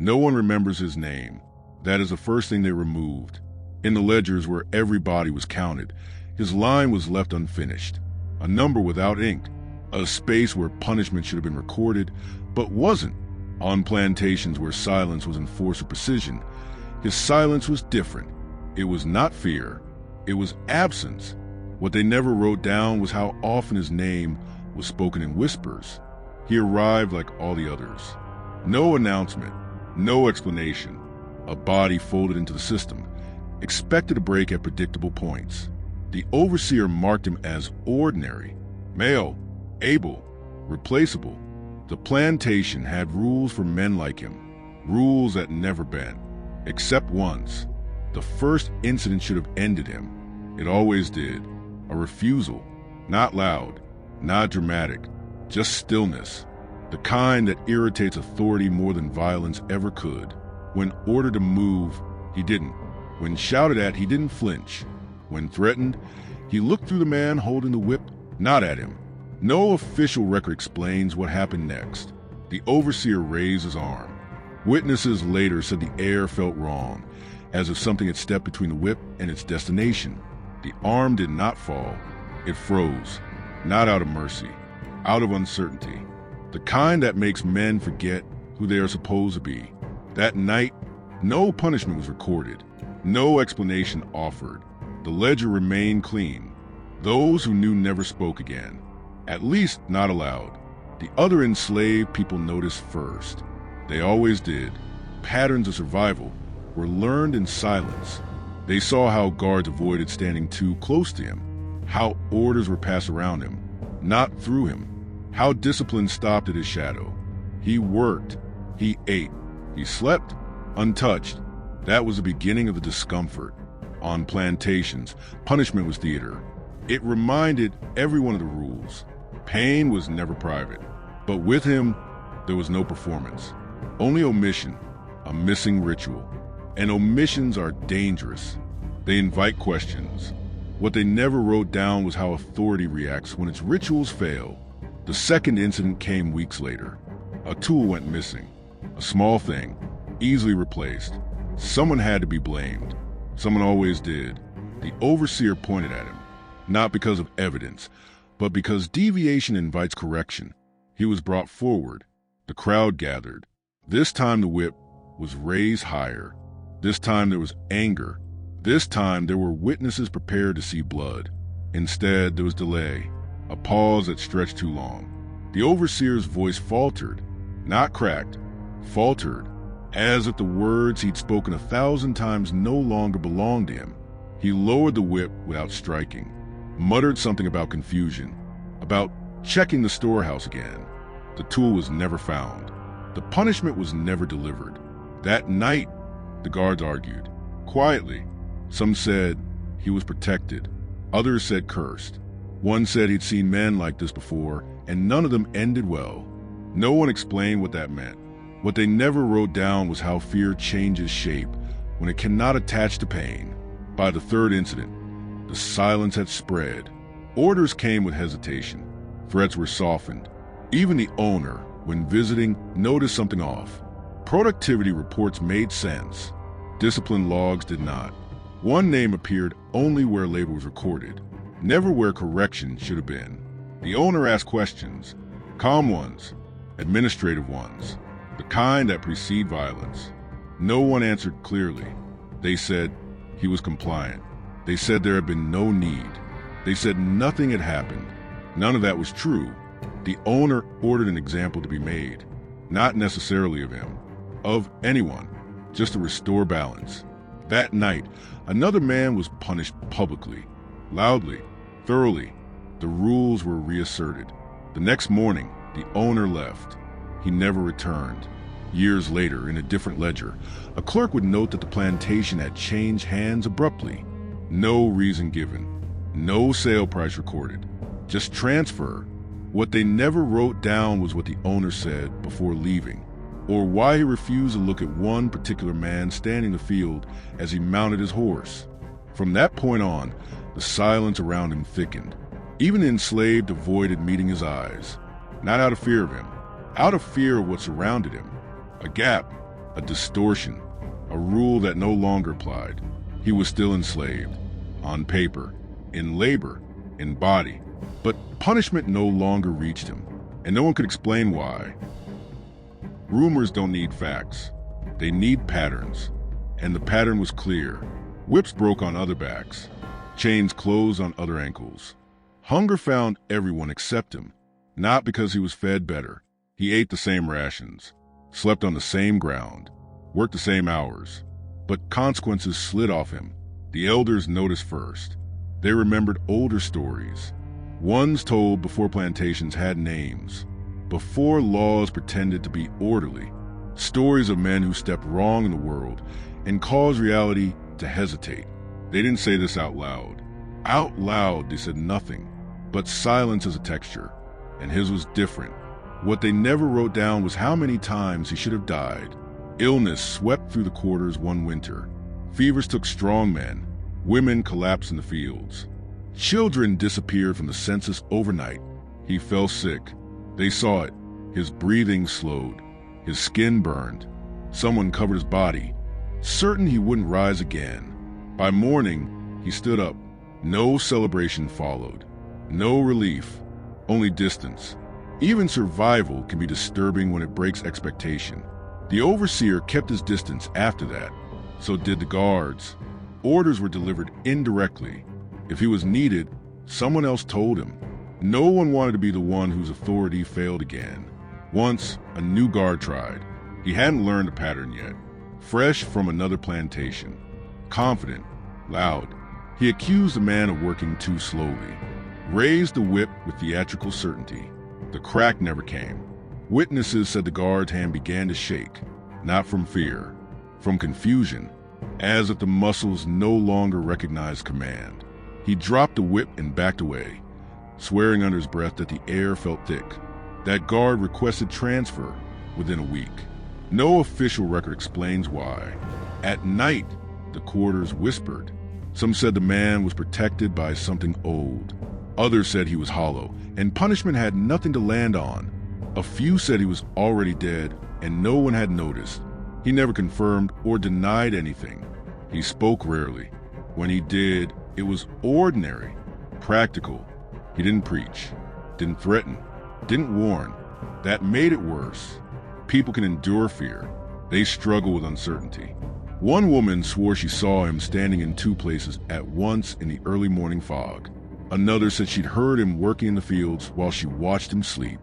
No one remembers his name. That is the first thing they removed. In the ledgers where every body was counted, his line was left unfinished. A number without ink, a space where punishment should have been recorded, but wasn't. On plantations where silence was enforced with precision, his silence was different. It was not fear, it was absence. What they never wrote down was how often his name was spoken in whispers. He arrived like all the others. No announcement, no explanation. A body folded into the system, expected to break at predictable points. The overseer marked him as ordinary, male, able, replaceable. The plantation had rules for men like him, rules that never bent, except once. The first incident should have ended him. It always did. A refusal, not loud, not dramatic, just stillness. The kind that irritates authority more than violence ever could. When ordered to move, he didn't. When shouted at, he didn't flinch. When threatened, he looked through the man holding the whip, not at him. No official record explains what happened next. The overseer raised his arm. Witnesses later said the air felt wrong, as if something had stepped between the whip and its destination. The arm did not fall. It froze, not out of mercy, out of uncertainty. The kind that makes men forget who they are supposed to be. That night, no punishment was recorded, no explanation offered. The ledger remained clean. Those who knew never spoke again, at least not aloud. The other enslaved people noticed first. They always did. Patterns of survival were learned in silence. They saw how guards avoided standing too close to him, how orders were passed around him, not through him, how discipline stopped at his shadow. He worked, he ate, he slept, untouched. That was the beginning of the discomfort. On plantations, punishment was theater. It reminded everyone of the rules. Pain was never private. But with him, there was no performance. Only omission, a missing ritual. And omissions are dangerous. They invite questions. What they never wrote down was how authority reacts when its rituals fail. The second incident came weeks later. A tool went missing. A small thing, easily replaced. Someone had to be blamed. Someone always did. The overseer pointed at him, not because of evidence, but because deviation invites correction. He was brought forward. The crowd gathered. This time the whip was raised higher. This time there was anger. This time there were witnesses prepared to see blood. Instead, there was delay, a pause that stretched too long. The overseer's voice faltered, not cracked, faltered, as if the words he'd spoken 1,000 times no longer belonged to him. He lowered the whip without striking, muttered something about confusion, about checking the storehouse again. The tool was never found. The punishment was never delivered. That night, the guards argued, quietly. Some said he was protected. Others said cursed. One said he'd seen men like this before, and none of them ended well. No one explained what that meant. What they never wrote down was how fear changes shape when it cannot attach to pain. By the third incident, the silence had spread. Orders came with hesitation. Threats were softened. Even the owner, when visiting, noticed something off. Productivity reports made sense. Discipline logs did not. One name appeared only where labor was recorded, never where correction should have been. The owner asked questions, calm ones, administrative ones, the kind that precede violence. No one answered clearly. They said he was compliant. They said there had been no need. They said nothing had happened. None of that was true. The owner ordered an example to be made, not necessarily of him, of anyone, just to restore balance. That night, another man was punished publicly, loudly, thoroughly. The rules were reasserted. The next morning, the owner left. He never returned. Years later, in a different ledger, a clerk would note that the plantation had changed hands abruptly. No reason given. No sale price recorded. Just transfer. What they never wrote down was what the owner said before leaving, or why he refused to look at one particular man standing in the field as he mounted his horse. From that point on, the silence around him thickened. Even the enslaved avoided meeting his eyes, not out of fear of him, out of fear of what surrounded him. A gap, a distortion, a rule that no longer applied. He was still enslaved, on paper, in labor, in body. But punishment no longer reached him, and no one could explain why. Rumors don't need facts. They need patterns. And the pattern was clear. Whips broke on other backs. Chains closed on other ankles. Hunger found everyone except him. Not because he was fed better. He ate the same rations, slept on the same ground, worked the same hours. But consequences slid off him. The elders noticed first. They remembered older stories. Ones told before plantations had names, before laws pretended to be orderly. Stories of men who stepped wrong in the world and caused reality to hesitate. They didn't say this out loud. Out loud, they said nothing, but silence is a texture, and his was different. What they never wrote down was how many times he should have died. Illness swept through the quarters one winter. Fevers took strong men. Women collapsed in the fields. Children disappeared from the census overnight. He fell sick. They saw it. His breathing slowed. His skin burned. Someone covered his body, certain he wouldn't rise again. By morning, he stood up. No celebration followed. No relief, only distance. Even survival can be disturbing when it breaks expectation. The overseer kept his distance after that. So did the guards. Orders were delivered indirectly. If he was needed, someone else told him. No one wanted to be the one whose authority failed again. Once, a new guard tried. He hadn't learned the pattern yet. Fresh from another plantation. Confident, loud. He accused the man of working too slowly. Raised the whip with theatrical certainty. The crack never came. Witnesses said the guard's hand began to shake, not from fear, from confusion, as if the muscles no longer recognized command. He dropped the whip and backed away, swearing under his breath that the air felt thick. That guard requested transfer within a week. No official record explains why. At night, the quarters whispered. Some said the man was protected by something old. Others said he was hollow, and punishment had nothing to land on. A few said he was already dead, and no one had noticed. He never confirmed or denied anything. He spoke rarely. When he did, it was ordinary, practical. He didn't preach, didn't threaten, didn't warn. That made it worse. People can endure fear. They struggle with uncertainty. One woman swore she saw him standing in two places at once in the early morning fog. Another said she'd heard him working in the fields while she watched him sleep.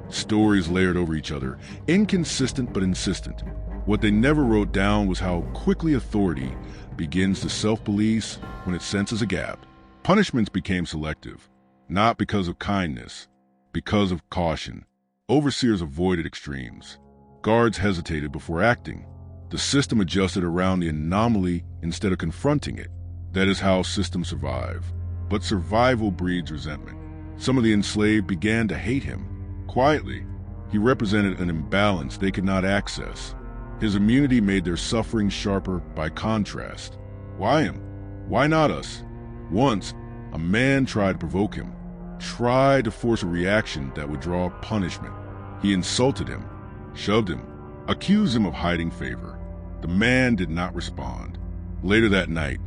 Stories layered over each other, inconsistent but insistent. What they never wrote down was how quickly authority begins to self-police when it senses a gap. Punishments became selective, not because of kindness, because of caution. Overseers avoided extremes. Guards hesitated before acting. The system adjusted around the anomaly instead of confronting it. That is how systems survive. But survival breeds resentment. Some of the enslaved began to hate him. Quietly, he represented an imbalance they could not access. His immunity made their suffering sharper by contrast. Why him? Why not us? Once, a man tried to provoke him, tried to force a reaction that would draw punishment. He insulted him, shoved him, accused him of hiding favor. The man did not respond. Later that night,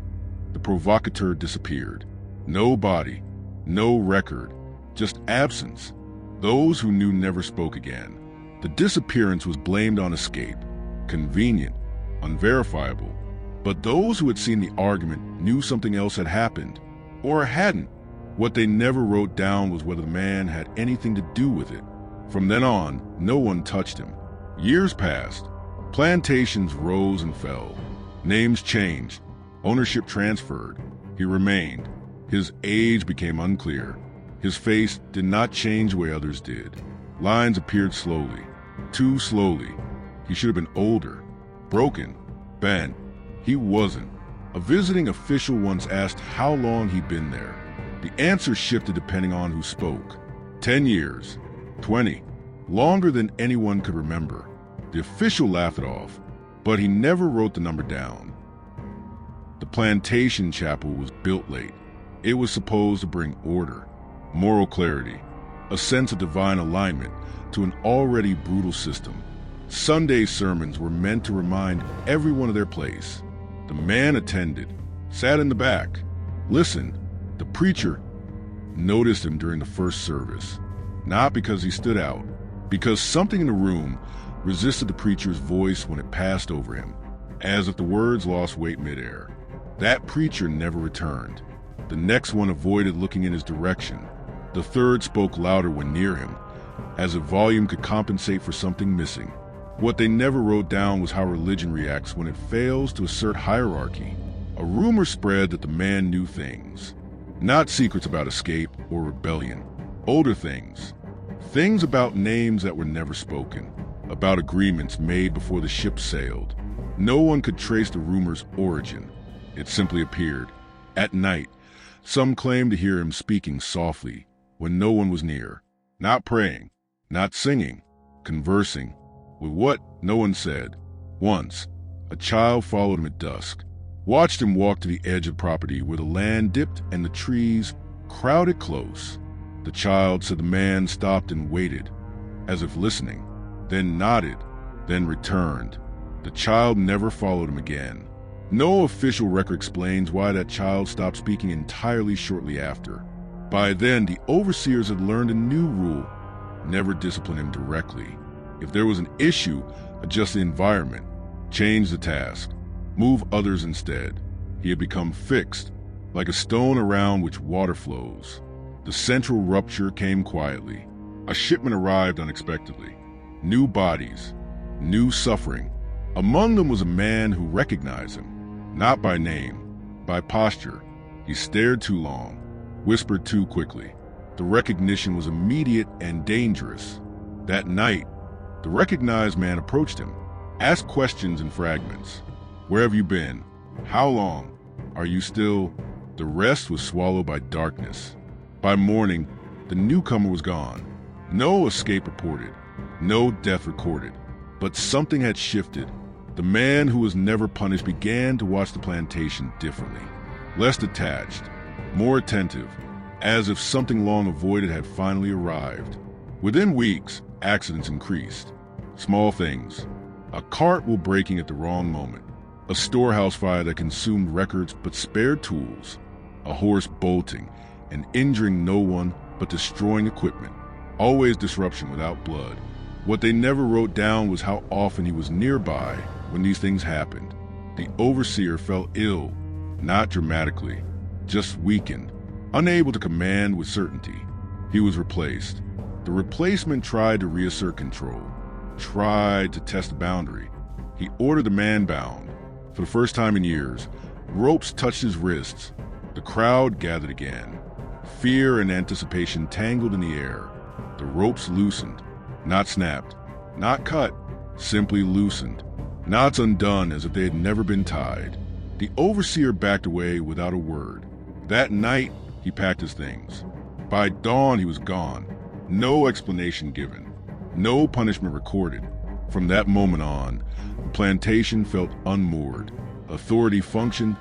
the provocateur disappeared. No body, no record, just absence. Those who knew never spoke again. The disappearance was blamed on escape. Convenient, unverifiable. But those who had seen the argument knew something else had happened, or hadn't. What they never wrote down was whether the man had anything to do with it. From then on, no one touched him. Years passed. Plantations rose and fell. Names changed. Ownership transferred. He remained. His age became unclear. His face did not change the way others did. Lines appeared slowly, too slowly. He should have been older, broken, bent. He wasn't. A visiting official once asked how long he'd been there. The answer shifted depending on who spoke. 10 years, 20, longer than anyone could remember. The official laughed it off, but he never wrote the number down. The plantation chapel was built late. It was supposed to bring order, moral clarity, a sense of divine alignment to an already brutal system. Sunday sermons were meant to remind everyone of their place. The man attended, sat in the back, listened. The preacher noticed him during the first service, not because he stood out, because something in the room resisted the preacher's voice when it passed over him, as if the words lost weight midair. That preacher never returned. The next one avoided looking in his direction. The third spoke louder when near him, as if volume could compensate for something missing. What they never wrote down was how religion reacts when it fails to assert hierarchy. A rumor spread that the man knew things, not secrets about escape or rebellion, older things. Things about names that were never spoken, about agreements made before the ship sailed. No one could trace the rumor's origin. It simply appeared. At night, some claimed to hear him speaking softly when no one was near, not praying, not singing, conversing. With what? No one said. Once, a child followed him at dusk, watched him walk to the edge of the property where the land dipped and the trees crowded close. The child said the man stopped and waited, as if listening, then nodded, then returned. The child never followed him again. No official record explains why that child stopped speaking entirely shortly after. By then, the overseers had learned a new rule: never discipline him directly. If there was an issue, adjust the environment, change the task, move others instead. He had become fixed, like a stone around which water flows. The central rupture came quietly. A shipment arrived unexpectedly. New bodies, new suffering. Among them was a man who recognized him, not by name, by posture. He stared too long, whispered too quickly. The recognition was immediate and dangerous. That night, the recognized man approached him, asked questions in fragments. Where have you been? How long? Are you still? The rest was swallowed by darkness. By morning, the newcomer was gone. No escape reported, no death recorded. But something had shifted. The man who was never punished began to watch the plantation differently, less detached, more attentive, as if something long avoided had finally arrived. Within weeks, accidents increased. Small things. A cart wheel breaking at the wrong moment. A storehouse fire that consumed records but spared tools. A horse bolting and injuring no one but destroying equipment. Always disruption without blood. What they never wrote down was how often he was nearby when these things happened. The overseer fell ill, not dramatically, just weakened, unable to command with certainty. He was replaced. The replacement tried to reassert control, tried to test the boundary. He ordered the man bound. For the first time in years, ropes touched his wrists. The crowd gathered again. Fear and anticipation tangled in the air. The ropes loosened, not snapped, not cut, simply loosened. Knots undone as if they had never been tied. The overseer backed away without a word. That night, he packed his things. By dawn, he was gone. No explanation given. No punishment recorded. From that moment on, the plantation felt unmoored. Authority functioned,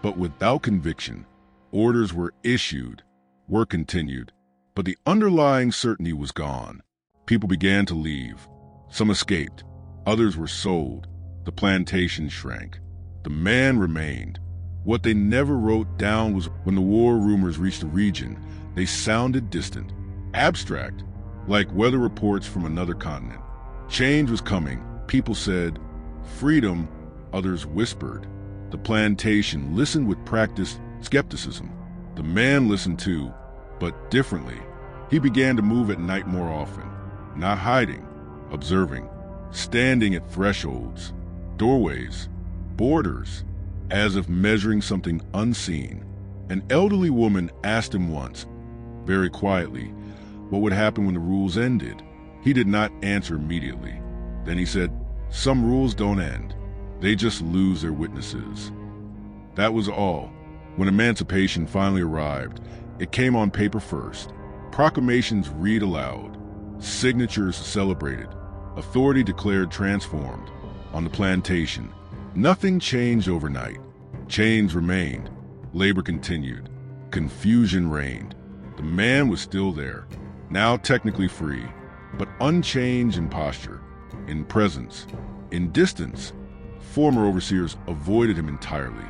but without conviction. Orders were issued, work continued, but the underlying certainty was gone. People began to leave. Some escaped. Others were sold. The plantation shrank. The man remained. What they never wrote down was when the war rumors reached the region, they sounded distant, abstract, like weather reports from another continent. Change was coming. People said, freedom. Others whispered. The plantation listened with practiced skepticism. The man listened too, but differently. He began to move at night more often, not hiding, observing, standing at thresholds, doorways, borders, as if measuring something unseen. An elderly woman asked him once, very quietly, what would happen when the rules ended. He did not answer immediately. Then he said, some rules don't end. They just lose their witnesses. That was all. When emancipation finally arrived, it came on paper first. Proclamations read aloud. Signatures celebrated. Authority declared transformed. On the plantation, nothing changed overnight. Chains remained. Labor continued. Confusion reigned. The man was still there, now technically free, but unchanged in posture. in presence, in distance. Former overseers avoided him entirely.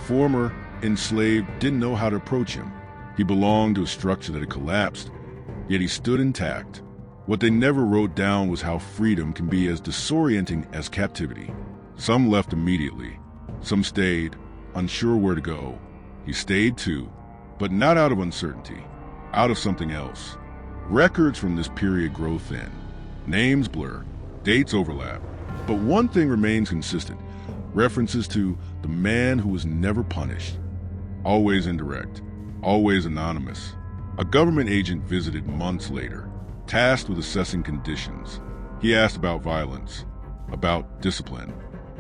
Former enslaved didn't know how to approach him. He belonged to a structure that had collapsed, yet he stood intact. What they never wrote down was how freedom can be as disorienting as captivity. Some left immediately. Some stayed, unsure where to go. He stayed too, but not out of uncertainty, out of something else. Records from this period grow thin. Names blur, dates overlap. But one thing remains consistent: references to the man who was never punished. Always indirect, always anonymous. A government agent visited months later, tasked with assessing conditions. He asked about violence, about discipline,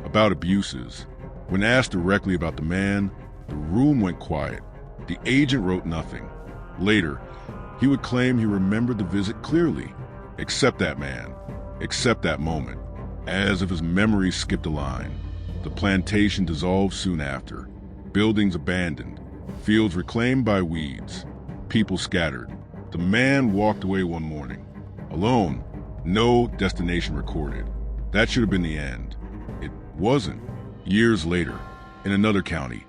about abuses. When asked directly about the man, the room went quiet. The agent wrote nothing. Later, he would claim he remembered the visit clearly, except that man, except that moment, as if his memory skipped a line. The plantation dissolved soon after, buildings abandoned, fields reclaimed by weeds, people scattered. The man walked away one morning, alone, no destination recorded. That should have been the end. It wasn't. Years later, in another county,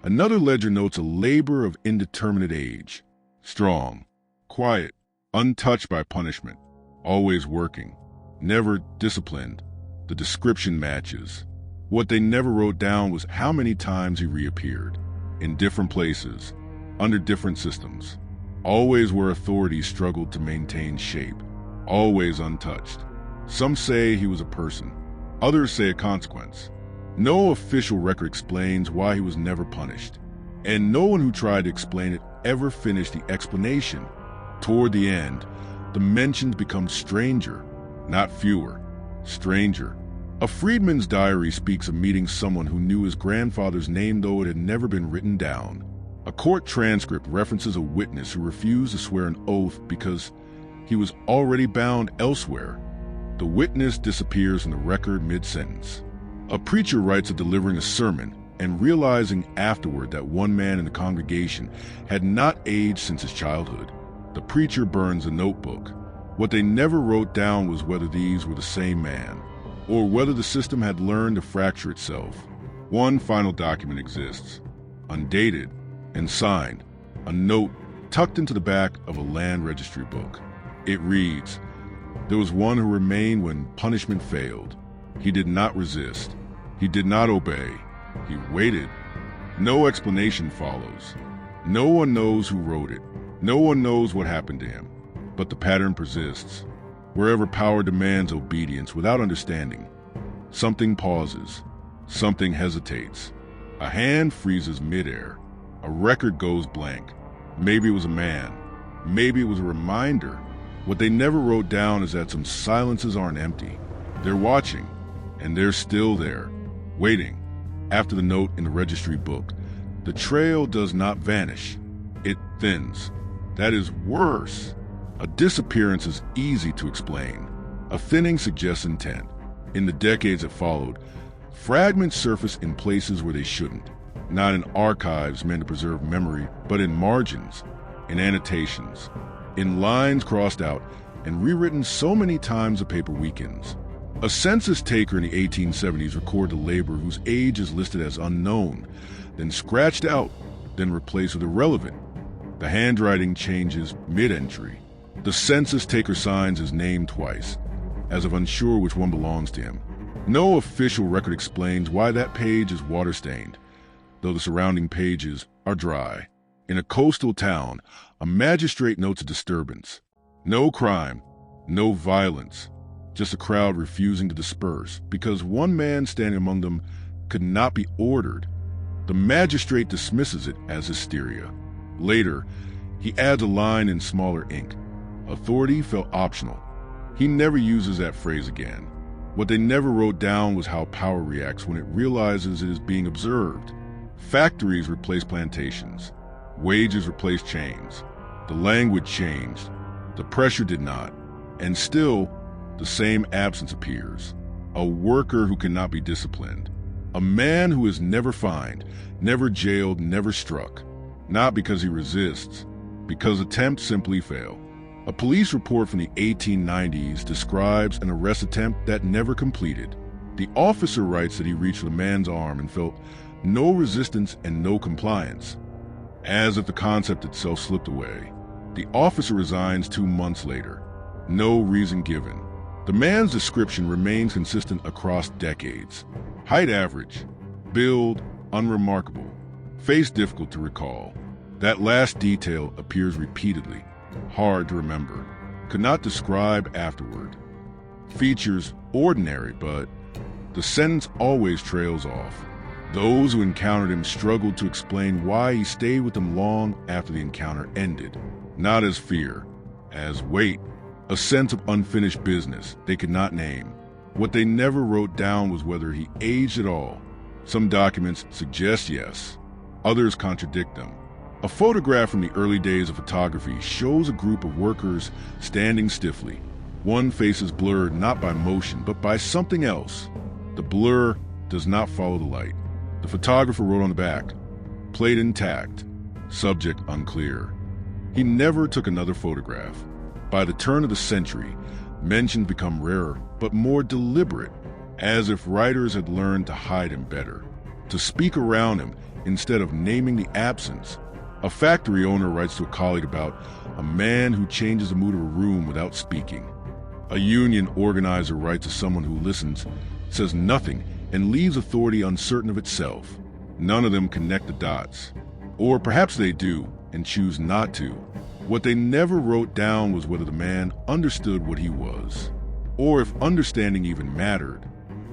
another ledger notes a labor of indeterminate age. Strong, quiet, untouched by punishment, always working, never disciplined. The description matches. What they never wrote down was how many times he reappeared, in different places, under different systems. Always where authorities struggled to maintain shape, always untouched. Some say he was a person, others say a consequence. No official record explains why he was never punished, and no one who tried to explain it ever finished the explanation. Toward the end, the mentions become stranger, not fewer, stranger. A freedman's diary speaks of meeting someone who knew his grandfather's name though it had never been written down. A court transcript references a witness who refused to swear an oath because he was already bound elsewhere. The witness disappears from the record mid-sentence. A preacher writes of delivering a sermon and realizing afterward that one man in the congregation had not aged since his childhood. The preacher burns a notebook. What they never wrote down was whether these were the same man, or whether the system had learned to fracture itself. One final document exists, undated and signed, a note tucked into the back of a land registry book. It reads, "There was one who remained when punishment failed. He did not resist. He did not obey. He waited." No explanation follows. No one knows who wrote it. No one knows what happened to him. But the pattern persists. Wherever power demands obedience without understanding, something pauses. Something hesitates. A hand freezes midair. A record goes blank. Maybe it was a man. Maybe it was a reminder. What they never wrote down is that some silences aren't empty. They're watching, and they're still there, waiting. After the note in the registry book, the trail does not vanish. It thins. That is worse. A disappearance is easy to explain. A thinning suggests intent. In the decades that followed, fragments surface in places where they shouldn't. Not in archives meant to preserve memory, but in margins, in annotations, in lines crossed out and rewritten so many times the paper weakens. A census taker in the 1870s recorded a laborer whose age is listed as unknown, then scratched out, then replaced with irrelevant. The handwriting changes mid-entry. The census taker signs his name twice, as if unsure which one belongs to him. No official record explains why that page is water-stained, though the surrounding pages are dry. In a coastal town, a magistrate notes a disturbance. No crime, no violence, just a crowd refusing to disperse because one man standing among them could not be ordered. The magistrate dismisses it as hysteria. Later, he adds a line in smaller ink. Authority felt optional. He never uses that phrase again. What they never wrote down was how power reacts when it realizes it is being observed. Factories replaced plantations. Wages replaced chains. The language changed. The pressure did not. And still, the same absence appears. A worker who cannot be disciplined. A man who is never fined, never jailed, never struck. Not because he resists, because attempts simply fail. A police report from the 1890s describes an arrest attempt that never completed. The officer writes that he reached the man's arm and felt no resistance and no compliance, as if the concept itself slipped away. The officer resigns 2 months later. No reason given. The man's description remains consistent across decades. Height average, build unremarkable, face difficult to recall. That last detail appears repeatedly, hard to remember, could not describe afterward. Features ordinary, but the sentence always trails off. Those who encountered him struggled to explain why he stayed with them long after the encounter ended. Not as fear, as weight, a sense of unfinished business they could not name. What they never wrote down was whether he aged at all. Some documents suggest yes, others contradict them. A photograph from the early days of photography shows a group of workers standing stiffly. One face is blurred not by motion, but by something else. The blur does not follow the light. The photographer wrote on the back, "Plate intact, subject unclear." He never took another photograph. By the turn of the century, mentions become rarer, but more deliberate, as if writers had learned to hide him better, to speak around him instead of naming the absence. A factory owner writes to a colleague about a man who changes the mood of a room without speaking. A union organizer writes to someone who listens, says nothing, and leaves authority uncertain of itself. None of them connect the dots. Or perhaps they do, and choose not to. What they never wrote down was whether the man understood what he was, or if understanding even mattered.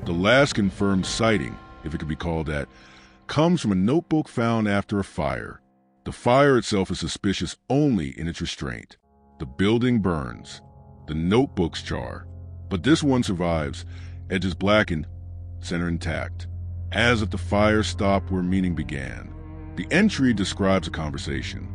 The last confirmed sighting, if it could be called that, comes from a notebook found after a fire. The fire itself is suspicious only in its restraint. The building burns. The notebooks char. But this one survives, edges blackened, center intact, as if the fire stopped where meaning began. The entry describes a conversation.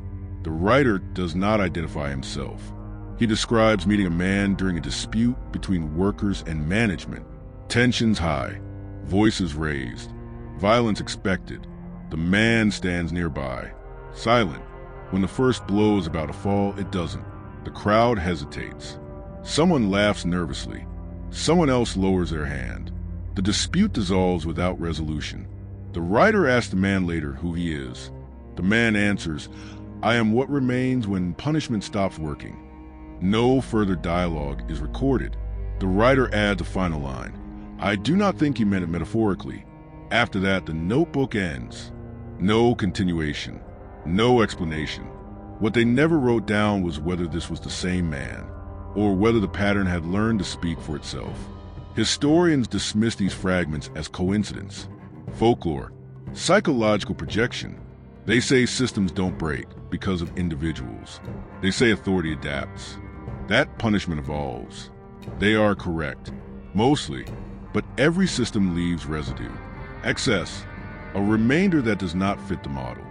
The writer does not identify himself. He describes meeting a man during a dispute between workers and management. Tensions high, voices raised, violence expected. The man stands nearby, silent. When the first blow is about to fall, it doesn't. The crowd hesitates. Someone laughs nervously. Someone else lowers their hand. The dispute dissolves without resolution. The writer asks the man later who he is. The man answers, "I am what remains when punishment stops working." No further dialogue is recorded. The writer adds a final line. "I do not think he meant it metaphorically." After that, the notebook ends. No continuation. No explanation. What they never wrote down was whether this was the same man, or whether the pattern had learned to speak for itself. Historians dismiss these fragments as coincidence, folklore, psychological projection. They say systems don't break because of individuals. They say authority adapts. That punishment evolves. They are correct, mostly, but every system leaves residue. Excess, a remainder that does not fit the model.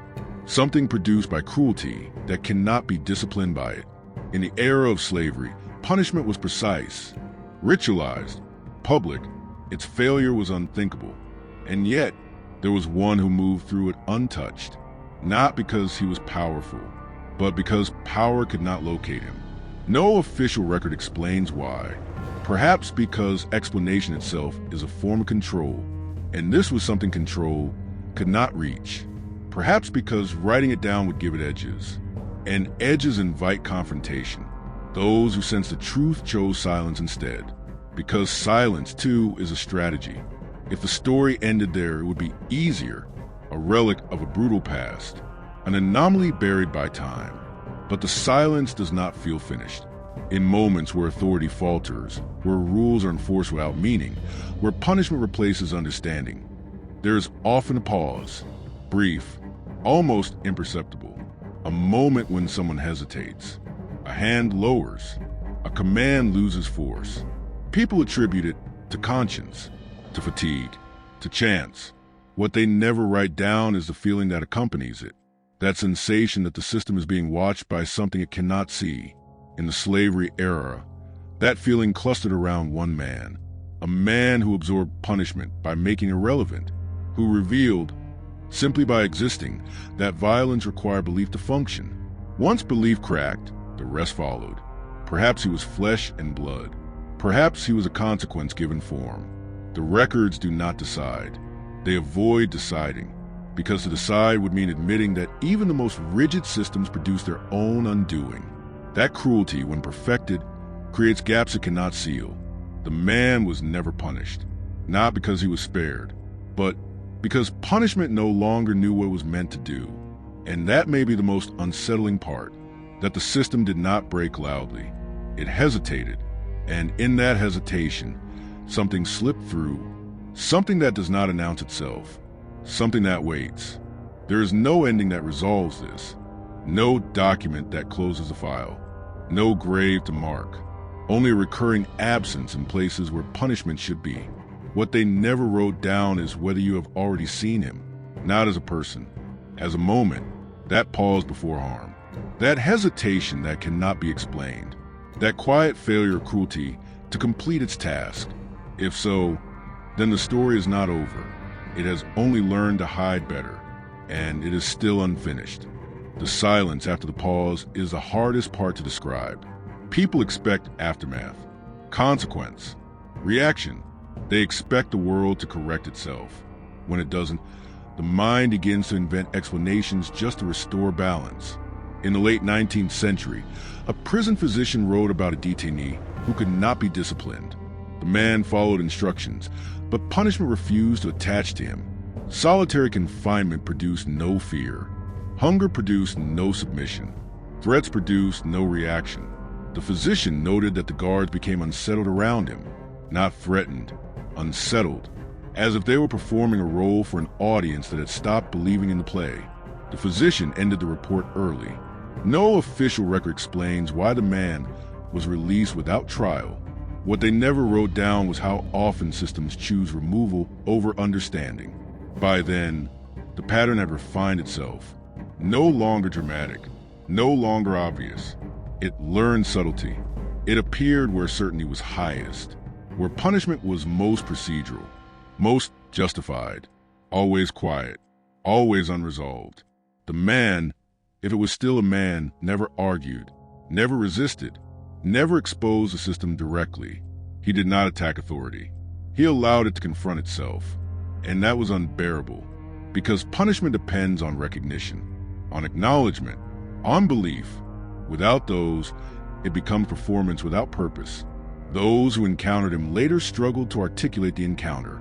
Something produced by cruelty that cannot be disciplined by it. In the era of slavery, punishment was precise, ritualized, public. Its failure was unthinkable. And yet, there was one who moved through it untouched. Not because he was powerful, but because power could not locate him. No official record explains why. Perhaps because explanation itself is a form of control, and this was something control could not reach. Perhaps because writing it down would give it edges, and edges invite confrontation. Those who sense the truth chose silence instead, because silence, too, is a strategy. If the story ended there, it would be easier, a relic of a brutal past, an anomaly buried by time. But the silence does not feel finished. In moments where authority falters, where rules are enforced without meaning, where punishment replaces understanding, there is often a pause, brief, almost imperceptible, a moment when someone hesitates, a hand lowers, a command loses force. People attribute it to conscience, to fatigue, to chance. What they never write down is the feeling that accompanies it, that sensation that the system is being watched by something it cannot see. In the slavery era, that feeling clustered around one man, a man who absorbed punishment by making it irrelevant, who revealed, simply by existing, that violence required belief to function. Once belief cracked, the rest followed. Perhaps he was flesh and blood. Perhaps he was a consequence given form. The records do not decide. They avoid deciding, because to decide would mean admitting that even the most rigid systems produce their own undoing. That cruelty, when perfected, creates gaps it cannot seal. The man was never punished, not because he was spared, but because punishment no longer knew what it was meant to do. And that may be the most unsettling part, that the system did not break loudly. It hesitated, and in that hesitation, something slipped through, something that does not announce itself, something that waits. There is no ending that resolves this, no document that closes the file, no grave to mark, only a recurring absence in places where punishment should be. What they never wrote down is whether you have already seen him, not as a person, as a moment, that pause before harm, that hesitation that cannot be explained, that quiet failure of cruelty to complete its task. If so, then the story is not over. It has only learned to hide better, and it is still unfinished. The silence after the pause is the hardest part to describe. People expect aftermath, consequence, reaction. They expect the world to correct itself. When it doesn't, the mind begins to invent explanations just to restore balance. In the late 19th century, a prison physician wrote about a detainee who could not be disciplined. The man followed instructions, but punishment refused to attach to him. Solitary confinement produced no fear. Hunger produced no submission. Threats produced no reaction. The physician noted that the guards became unsettled around him, not threatened, unsettled, as if they were performing a role for an audience that had stopped believing in the play. The physician ended the report early. No official record explains why the man was released without trial. What they never wrote down was how often systems choose removal over understanding. By then, the pattern had refined itself. No longer dramatic, no longer obvious. It learned subtlety. It appeared where certainty was highest, where punishment was most procedural, most justified, always quiet, always unresolved. The man, if it was still a man, never argued, never resisted, never exposed the system directly. He did not attack authority. He allowed it to confront itself. And that was unbearable, because punishment depends on recognition, on acknowledgement, on belief. Without those, it becomes performance without purpose. Those who encountered him later struggled to articulate the encounter.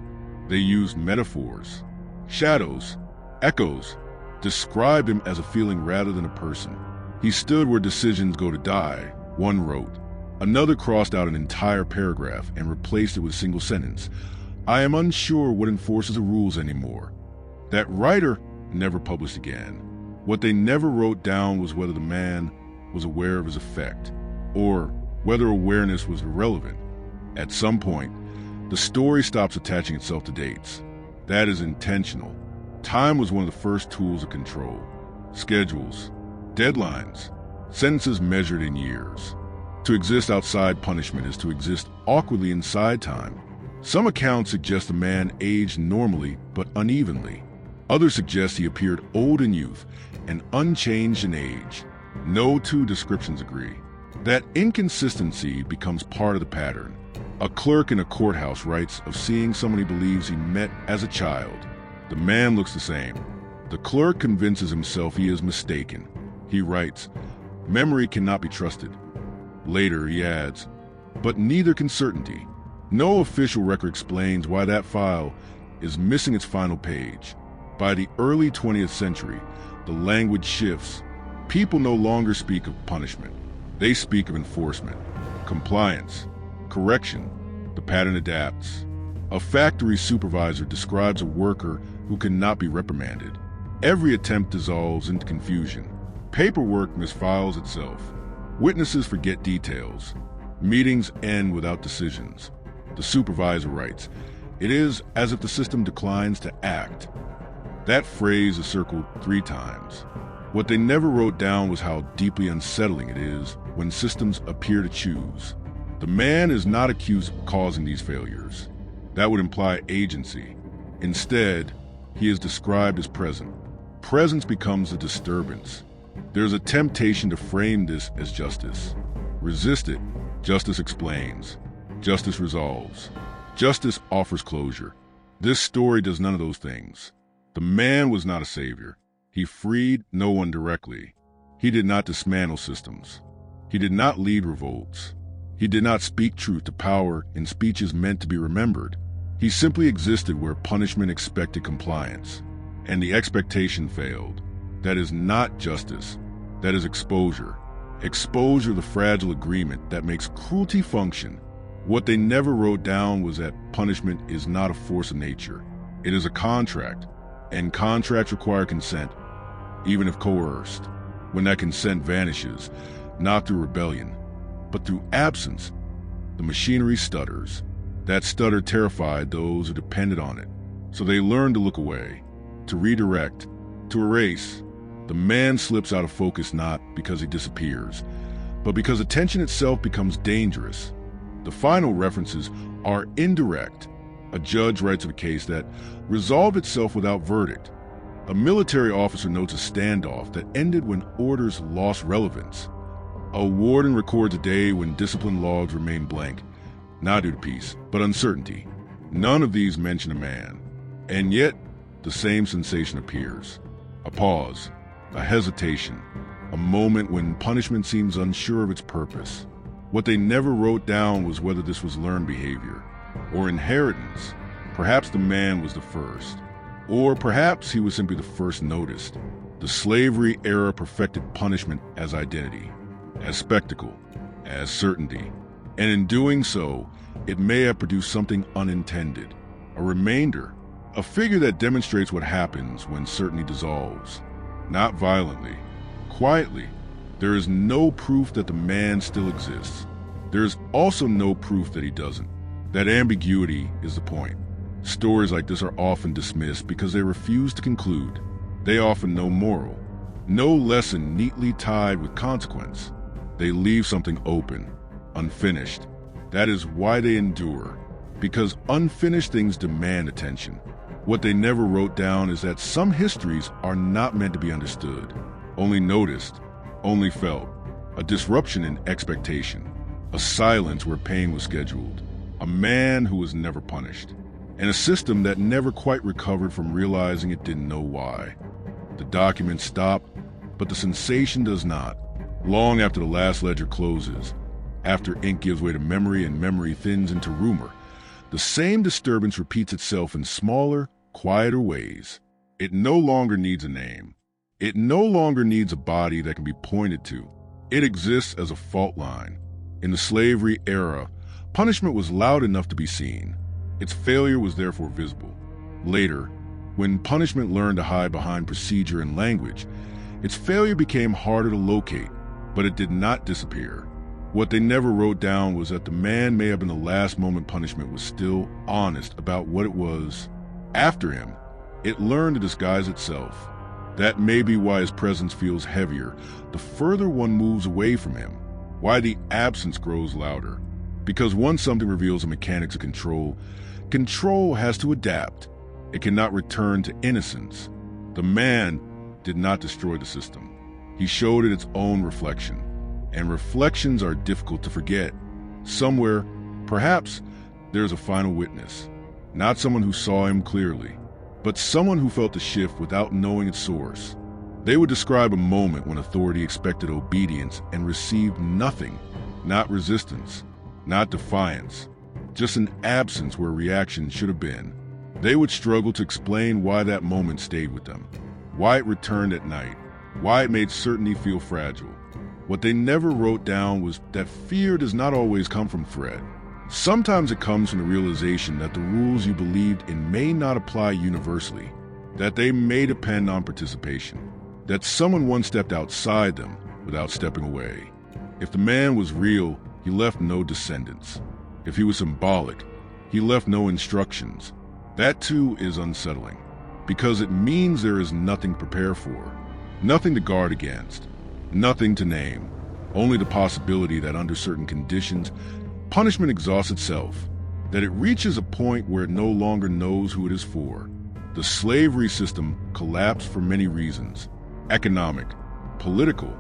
They used metaphors, shadows, echoes, described him as a feeling rather than a person. He stood where decisions go to die, one wrote. Another crossed out an entire paragraph and replaced it with a single sentence. I am unsure what enforces the rules anymore. That writer never published again. What they never wrote down was whether the man was aware of his effect, or whether awareness was irrelevant. At some point, the story stops attaching itself to dates. That is intentional. Time was one of the first tools of control. Schedules, deadlines, sentences measured in years. To exist outside punishment is to exist awkwardly inside time. Some accounts suggest the man aged normally but unevenly. Others suggest he appeared old in youth and unchanged in age. No two descriptions agree. That inconsistency becomes part of the pattern. A clerk in a courthouse writes of seeing someone he believes he met as a child. The man looks the same. The clerk convinces himself he is mistaken. He writes, memory cannot be trusted. Later, he adds, but neither can certainty. No official record explains why that file is missing its final page. By the early 20th century, the language shifts. People no longer speak of punishment. They speak of enforcement, compliance, correction. The pattern adapts. A factory supervisor describes a worker who cannot be reprimanded. Every attempt dissolves into confusion. Paperwork misfiles itself. Witnesses forget details. Meetings end without decisions. The supervisor writes, it is as if the system declines to act. That phrase is circled 3 times. What they never wrote down was how deeply unsettling it is when systems appear to choose. The man is not accused of causing these failures. That would imply agency. Instead, he is described as present. Presence becomes a disturbance. There's a temptation to frame this as justice. Resist it. Justice explains. Justice resolves. Justice offers closure. This story does none of those things. The man was not a savior. He freed no one directly. He did not dismantle systems. He did not lead revolts. He did not speak truth to power in speeches meant to be remembered. He simply existed where punishment expected compliance, and the expectation failed. That is not justice. That is exposure. Exposure, the fragile agreement that makes cruelty function. What they never wrote down was that punishment is not a force of nature. It is a contract, and contracts require consent, even if coerced. When that consent vanishes, not through rebellion, but through absence, the machinery stutters. That stutter terrified those who depended on it, so they learned to look away, to redirect, to erase. The man slips out of focus not because he disappears, but because attention itself becomes dangerous. The final references are indirect. A judge writes of a case that resolved itself without verdict. A military officer notes a standoff that ended when orders lost relevance. A warden records a day when discipline logs remain blank, not due to peace, but uncertainty. None of these mention a man, and yet the same sensation appears. A pause, a hesitation, a moment when punishment seems unsure of its purpose. What they never wrote down was whether this was learned behavior or inheritance. Perhaps the man was the first, or perhaps he was simply the first noticed. The slavery era perfected punishment as identity, as spectacle, as certainty. And in doing so, it may have produced something unintended, a remainder, a figure that demonstrates what happens when certainty dissolves. Not violently, quietly. There is no proof that the man still exists. There is also no proof that he doesn't. That ambiguity is the point. Stories like this are often dismissed because they refuse to conclude. They offer no moral, no lesson neatly tied with consequence. They leave something open, unfinished. That is why they endure, because unfinished things demand attention. What they never wrote down is that some histories are not meant to be understood, only noticed, only felt. A disruption in expectation, a silence where pain was scheduled, a man who was never punished, and a system that never quite recovered from realizing it didn't know why. The documents stop, but the sensation does not. Long after the last ledger closes, after ink gives way to memory and memory thins into rumor, the same disturbance repeats itself in smaller, quieter ways. It no longer needs a name. It no longer needs a body that can be pointed to. It exists as a fault line. In the slavery era, punishment was loud enough to be seen. Its failure was therefore visible. Later, when punishment learned to hide behind procedure and language, its failure became harder to locate, but it did not disappear. What they never wrote down was that the man may have been the last moment punishment was still honest about what it was. After him, it learned to disguise itself. That may be why his presence feels heavier the further one moves away from him, why the absence grows louder. Because once something reveals the mechanics of control, control has to adapt. It cannot return to innocence. The man did not destroy the system. He showed it its own reflection. And reflections are difficult to forget. Somewhere, perhaps, there's a final witness. Not someone who saw him clearly, but someone who felt the shift without knowing its source. They would describe a moment when authority expected obedience and received nothing, not resistance, not defiance, just an absence where reaction should have been. They would struggle to explain why that moment stayed with them, why it returned at night, why it made certainty feel fragile. What they never wrote down was that fear does not always come from threat. Sometimes it comes from the realization that the rules you believed in may not apply universally, that they may depend on participation, that someone once stepped outside them without stepping away. If the man was real, he left no descendants. If he was symbolic, he left no instructions. That too is unsettling, because it means there is nothing to prepare for, nothing to guard against, nothing to name, only the possibility that under certain conditions, punishment exhausts itself, that it reaches a point where it no longer knows who it is for. The slavery system collapsed for many reasons: economic, political,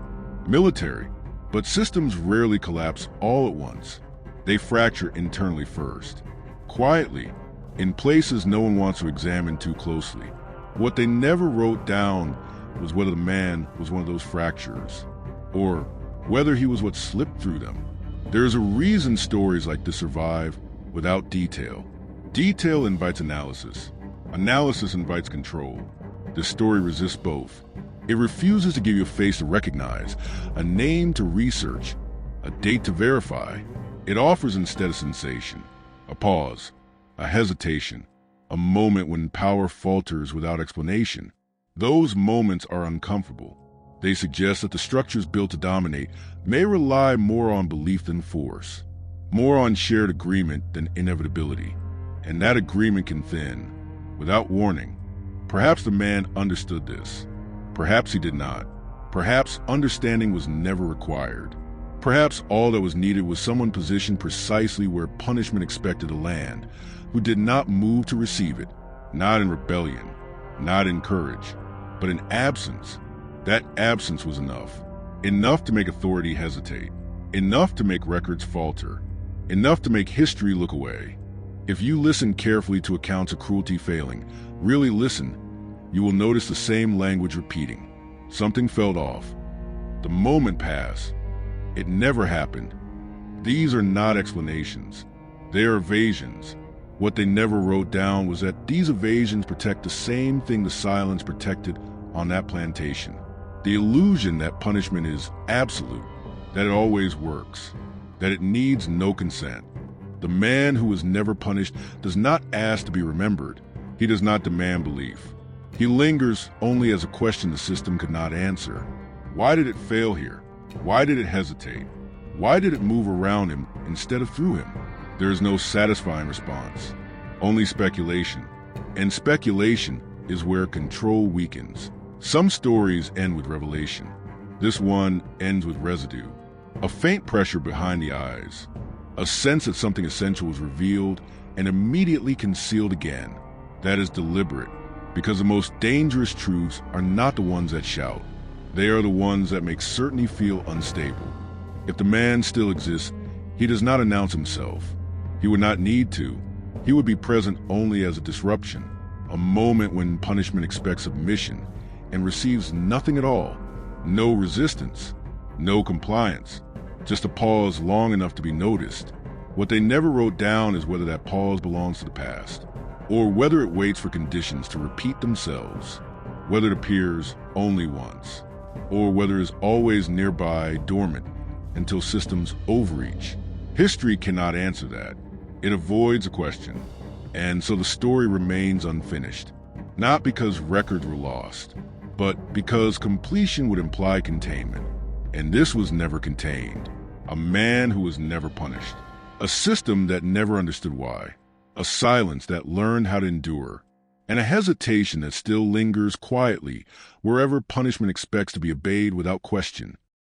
military, But systems rarely collapse all at once. They fracture internally first, quietly, in places no one wants to examine too closely. What they never wrote down was whether the man was one of those fractures, or whether he was what slipped through them. There is a reason stories like this survive without detail. Detail invites analysis. Analysis invites control. This story resists both. It refuses to give you a face to recognize, a name to research, a date to verify. It offers instead a sensation, a pause, a hesitation, a moment when power falters without explanation. Those moments are uncomfortable. They suggest that the structures built to dominate may rely more on belief than force, more on shared agreement than inevitability. And that agreement can thin, without warning. Perhaps the man understood this. Perhaps he did not. Perhaps understanding was never required. Perhaps all that was needed was someone positioned precisely where punishment expected to land, who did not move to receive it, not in rebellion, not in courage, but in absence. That absence was enough. Enough to make authority hesitate. Enough to make records falter. Enough to make history look away. If you listen carefully to accounts of cruelty failing, really listen, you will notice the same language repeating. Something felt off. The moment passed. It never happened. These are not explanations. They are evasions. What they never wrote down was that these evasions protect the same thing the silence protected on that plantation. The illusion that punishment is absolute, that it always works, that it needs no consent. The man who is never punished does not ask to be remembered. He does not demand belief. He lingers only as a question the system could not answer. Why did it fail here? Why did it hesitate? Why did it move around him instead of through him? There is no satisfying response, only speculation. And speculation is where control weakens. Some stories end with revelation. This one ends with residue. A faint pressure behind the eyes. A sense that something essential was revealed and immediately concealed again. That is deliberate, because the most dangerous truths are not the ones that shout. They are the ones that make certainty feel unstable. If the man still exists, he does not announce himself. He would not need to. He would be present only as a disruption, a moment when punishment expects submission and receives nothing at all. No resistance, no compliance, just a pause long enough to be noticed. What they never wrote down is whether that pause belongs to the past, or whether it waits for conditions to repeat themselves, whether it appears only once, or whether it is always nearby, dormant, until systems overreach. History cannot answer that. It avoids a question, and so the story remains unfinished, not because records were lost, but because completion would imply containment. And this was never contained. A man who was never punished. A system that never understood why. A silence that learned how to endure. And a hesitation that still lingers quietly wherever punishment expects to be obeyed without question.